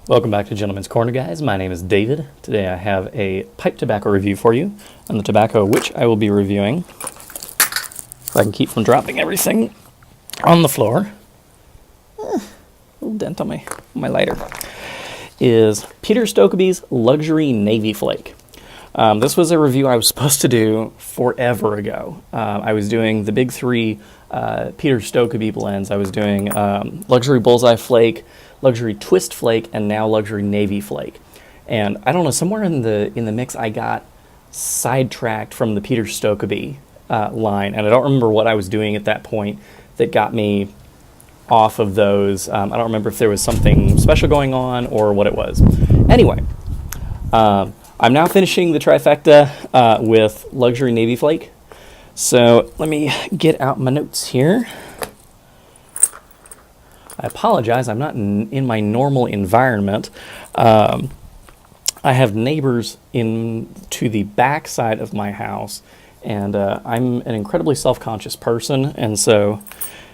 Welcome back to Gentleman's Corner, guys. My name is David. Today I have a pipe tobacco review for you, and the tobacco which I will be reviewing, if I can keep from dropping everything on the floor, little dent on my lighter, is Peter Stokkeby's Luxury Navy Flake. This was a review I was supposed to do forever ago. I was doing the big three Peter Stokkebye blends. I was doing Luxury Bullseye Flake, Luxury Twist Flake, and now Luxury Navy Flake. And I don't know, somewhere in the mix I got sidetracked from the Peter Stokkebye line, and I don't remember what I was doing at that point that got me off of those. I don't remember if there was something special going on or what it was. Anyway, I'm now finishing the trifecta with Luxury Navy Flake. So let me get out my notes here. I apologize, I'm not in my normal environment. I have neighbors to the back side of my house, and I'm an incredibly self-conscious person, and so,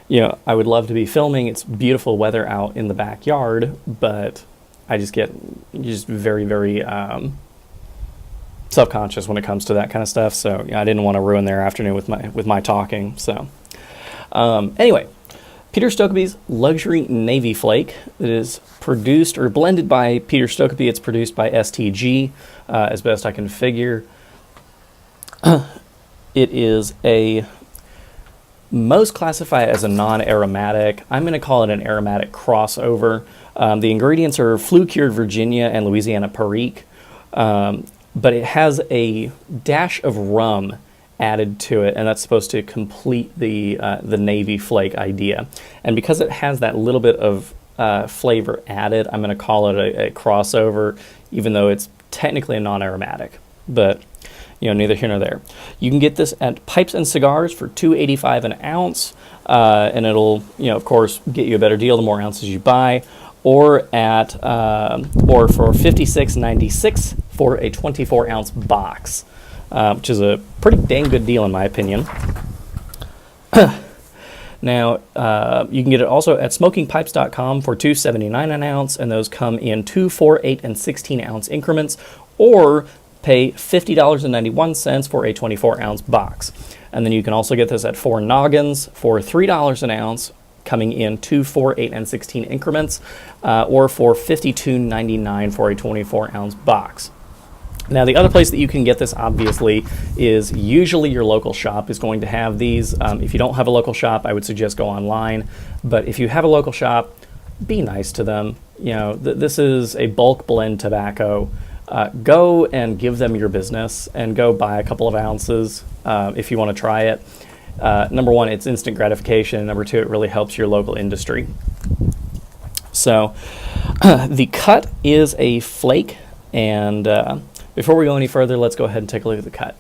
you know, I would love to be filming. It's beautiful weather out in the backyard, but I just get very, very self-conscious when it comes to that kind of stuff. So I didn't want to ruin their afternoon with my talking. So anyway, Peter Stokkeby's Luxury Navy Flake. It is produced or blended by Peter Stokkebye. It's produced by STG, as best I can figure. It is most classified as a non-aromatic. I'm going to call it an aromatic crossover. The ingredients are flue-cured Virginia and Louisiana Perique, but it has a dash of rum added to it, and that's supposed to complete the Navy Flake idea. And because it has that little bit of flavor added, I'm going to call it a crossover, even though it's technically a non-aromatic. But you know, neither here nor there. You can get this at Pipes and Cigars for $2.85 an ounce, and it'll, you know, of course, get you a better deal the more ounces you buy, or for $56.96 for a 24-ounce box, which is a pretty dang good deal in my opinion. Now, you can get it also at smokingpipes.com for $2.79 an ounce, and those come in 2, 4, 8, and 16-ounce increments, or pay $50.91 for a 24-ounce box. And then you can also get this at 4 Noggins for $3 an ounce, coming in 2, 4, 8, and 16 increments, or for $52.99 for a 24-ounce box. Now, the other place that you can get this, obviously, is usually your local shop is going to have these. If you don't have a local shop, I would suggest go online. But if you have a local shop, be nice to them. You know, this is a bulk blend tobacco. Go and give them your business and go buy a couple of ounces if you want to try it. Number one, it's instant gratification. Number two, it really helps your local industry. So the cut is a flake, and before we go any further, let's go ahead and take a look at the cut.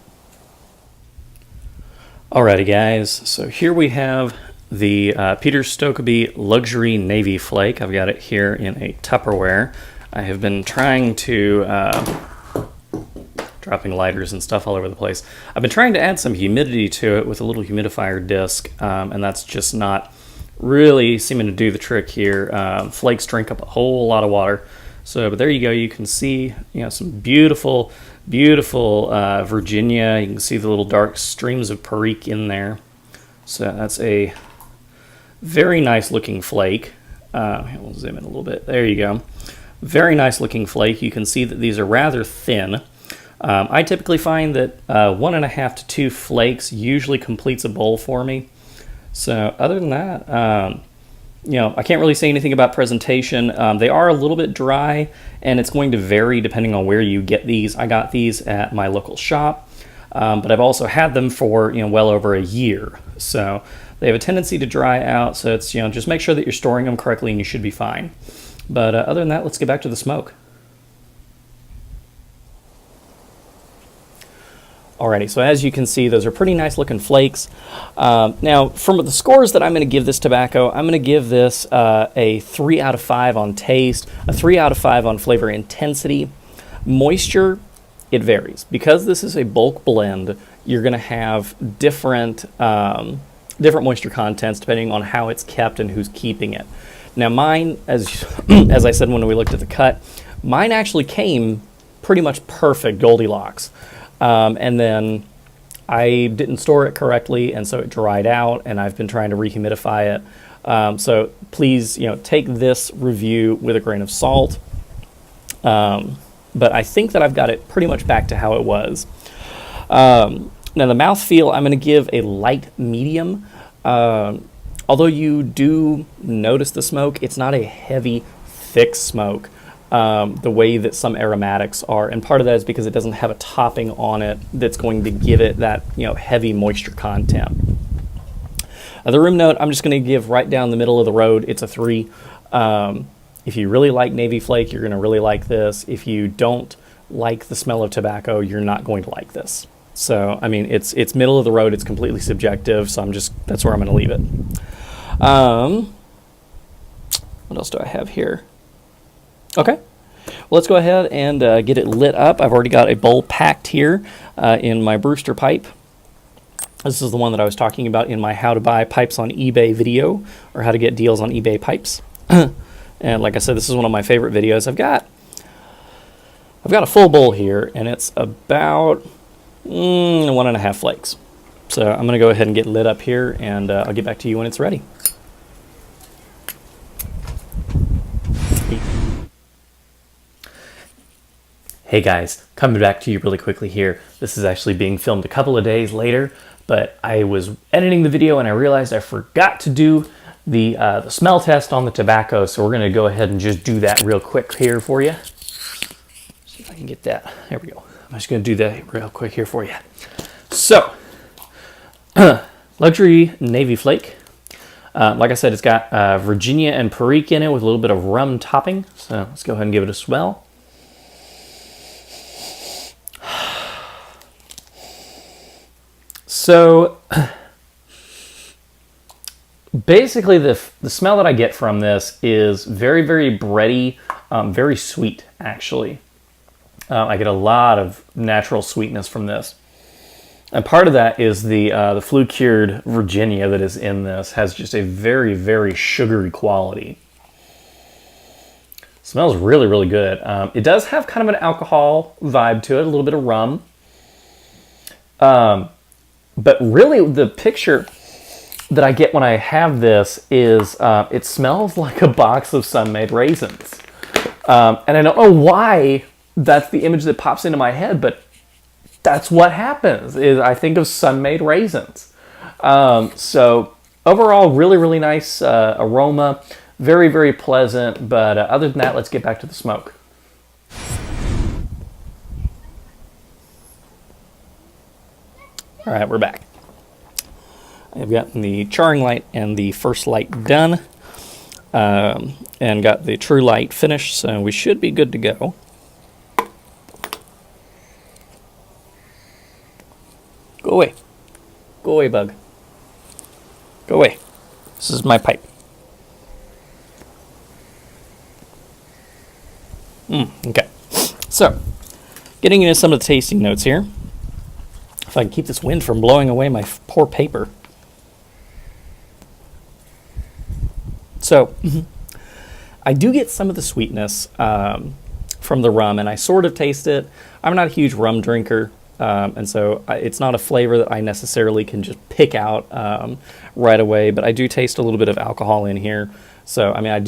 Alrighty, guys, so here we have the Peter Stokkebye Luxury Navy Flake. I've got it here in a Tupperware. I have been trying to, dropping lighters and stuff all over the place. I've been trying to add some humidity to it with a little humidifier disc, and that's just not really seeming to do the trick here. Flakes drink up a whole lot of water. So, but there you go. You can see, you know, some beautiful, beautiful Virginia. You can see the little dark streams of Perique in there. So that's a very nice looking flake. We'll zoom in a little bit. There you go. Very nice looking flake. You can see that these are rather thin. I typically find that 1.5 to 2 flakes usually completes a bowl for me. So other than that, you know, I can't really say anything about presentation. They are a little bit dry, and it's going to vary depending on where you get these. I got these at my local shop, but I've also had them for, you know, well over a year. So they have a tendency to dry out. So it's, you know, just make sure that you're storing them correctly, and you should be fine. But other than that, let's get back to the smoke. Alrighty, so as you can see, those are pretty nice looking flakes. Now, from the scores that I'm going to give this tobacco, I'm going to give this a 3 out of 5 on taste, a 3 out of 5 on flavor intensity. Moisture, it varies. Because this is a bulk blend, you're going to have different moisture contents depending on how it's kept and who's keeping it. Now mine, as as I said when we looked at the cut, mine actually came pretty much perfect Goldilocks, and then I didn't store it correctly, and so it dried out, and I've been trying to rehumidify it. So please, take this review with a grain of salt. But I think that I've got it pretty much back to how it was. Now the mouthfeel, I'm going to give a light medium. Although you do notice the smoke, it's not a heavy, thick smoke the way that some aromatics are. And part of that is because it doesn't have a topping on it that's going to give it that heavy moisture content. The room note, I'm just going to give right down the middle of the road. It's a 3. If you really like Navy Flake, you're going to really like this. If you don't like the smell of tobacco, you're not going to like this. So, I mean, it's middle of the road. It's completely subjective. So that's where I'm going to leave it. What else do I have here? Okay. Well, let's go ahead and get it lit up. I've already got a bowl packed here in my Brewster pipe. This is the one that I was talking about in my how to buy pipes on eBay video, or how to get deals on eBay pipes. And like I said, this is one of my favorite videos. I've got a full bowl here, and it's about 1.5 flakes. So I'm going to go ahead and get lit up here, and I'll get back to you when it's ready. Hey guys, coming back to you really quickly here. This is actually being filmed a couple of days later, but I was editing the video and I realized I forgot to do the smell test on the tobacco, so we're going to go ahead and just do that real quick here for you. See if I can get that. There we go. I'm just going to do that real quick here for you. So, luxury Navy Flake. Like I said, it's got Virginia and Perique in it with a little bit of rum topping. So let's go ahead and give it a smell. So basically the smell that I get from this is very, very bready, very sweet actually. I get a lot of natural sweetness from this. And part of that is the flue-cured Virginia that is in this has just a very, very sugary quality. Smells really, really good. It does have kind of an alcohol vibe to it, a little bit of rum. But really the picture that I get when I have this is it smells like a box of Sun-Made raisins. And I don't know why that's the image that pops into my head, but that's what happens, is I think of Sun-Made raisins. So overall, really, really nice aroma. Very, very pleasant. But other than that, let's get back to the smoke. All right, we're back. I've gotten the charring light and the first light done, and got the true light finished, so we should be good to go. Go away. Go away, bug. Go away. This is my pipe. Okay. So, getting into some of the tasting notes here. If I can keep this wind from blowing away my poor paper. So, I do get some of the sweetness from the rum, and I sort of taste it. I'm not a huge rum drinker, and so it's not a flavor that I necessarily can just pick out right away, but I do taste a little bit of alcohol in here. So, I mean, I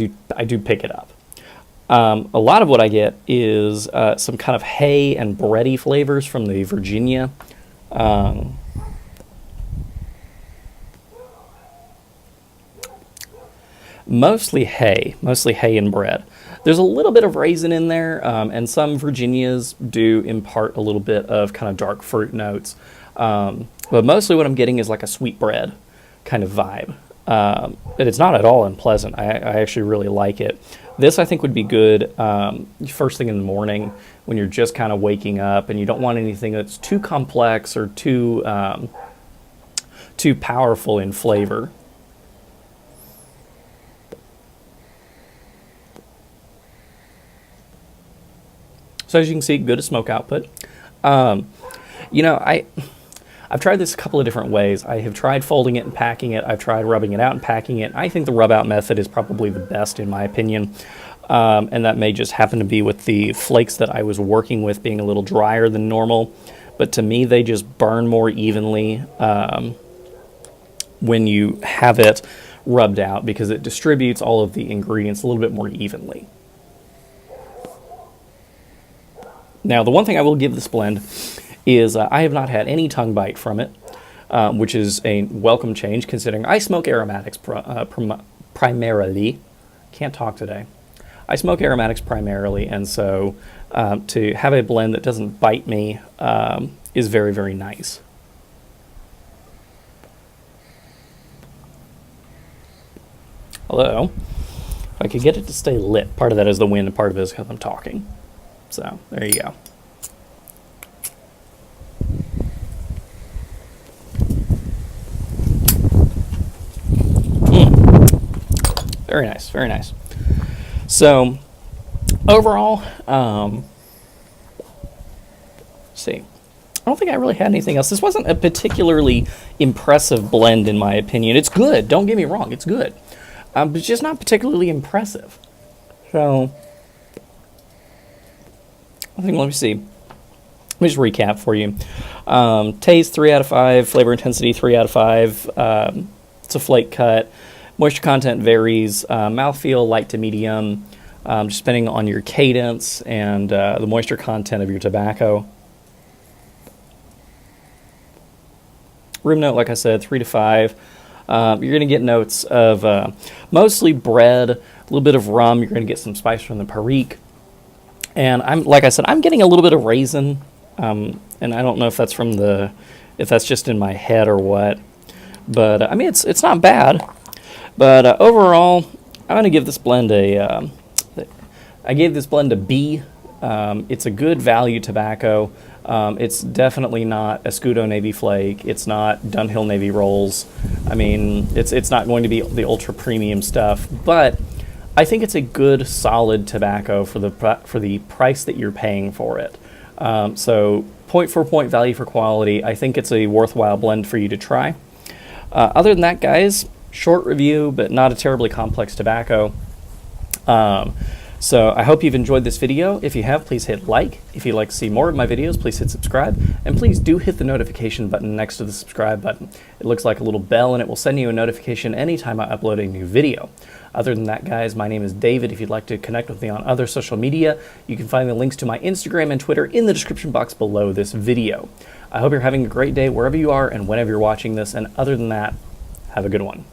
do pick it up. A lot of what I get is some kind of hay and bready flavors from the Virginia. Mostly hay and bread. There's a little bit of raisin in there, and some Virginias do impart a little bit of kind of dark fruit notes. But mostly what I'm getting is like a sweet bread kind of vibe. But it's not at all unpleasant. I actually really like it. This I think would be good first thing in the morning when you're just kind of waking up and you don't want anything that's too complex or too powerful in flavor. So as you can see, good smoke output. You know, I've tried this a couple of different ways. I have tried folding it and packing it. I've tried rubbing it out and packing it. I think the rub out method is probably the best in my opinion. And that may just happen to be with the flakes that I was working with being a little drier than normal. But to me, they just burn more evenly when you have it rubbed out, because it distributes all of the ingredients a little bit more evenly. Now, the one thing I will give this blend is I have not had any tongue bite from it, which is a welcome change considering I smoke aromatics primarily. Can't talk today. I smoke aromatics primarily, and so to have a blend that doesn't bite me is very, very nice. Although, if I could get it to stay lit, part of that is the wind and part of it is because I'm talking. So, there you go. Very nice, very nice. So, overall, let's see. I don't think I really had anything else. This wasn't a particularly impressive blend, in my opinion. It's good, don't get me wrong, it's good. But it's just not particularly impressive. So, I think, let me see. Let me just recap for you. Taste, 3 out of 5. Flavor intensity, 3 out of 5. It's a flake cut. Moisture content varies. Mouthfeel, light to medium, just depending on your cadence and the moisture content of your tobacco. Room note, like I said, 3 to 5. You're going to get notes of mostly bread, a little bit of rum. You're going to get some spice from the Perique. And like I said, I'm getting a little bit of raisin. And I don't know if that's if that's just in my head or what. But I mean, it's not bad. But overall, I'm going to give this blend I gave this blend a B. It's a good value tobacco. It's definitely not Escudo Navy Flake. It's not Dunhill Navy Rolls. I mean, it's not going to be the ultra premium stuff, but I think it's a good, solid tobacco for the price that you're paying for it. So point for point, value for quality. I think it's a worthwhile blend for you to try. Other than that, guys, short review, but not a terribly complex tobacco. So I hope you've enjoyed this video. If you have, please hit like. If you'd like to see more of my videos, please hit subscribe. And please do hit the notification button next to the subscribe button. It looks like a little bell, and it will send you a notification anytime I upload a new video. Other than that, guys, my name is David. If you'd like to connect with me on other social media, you can find the links to my Instagram and Twitter in the description box below this video. I hope you're having a great day wherever you are and whenever you're watching this. And other than that, have a good one.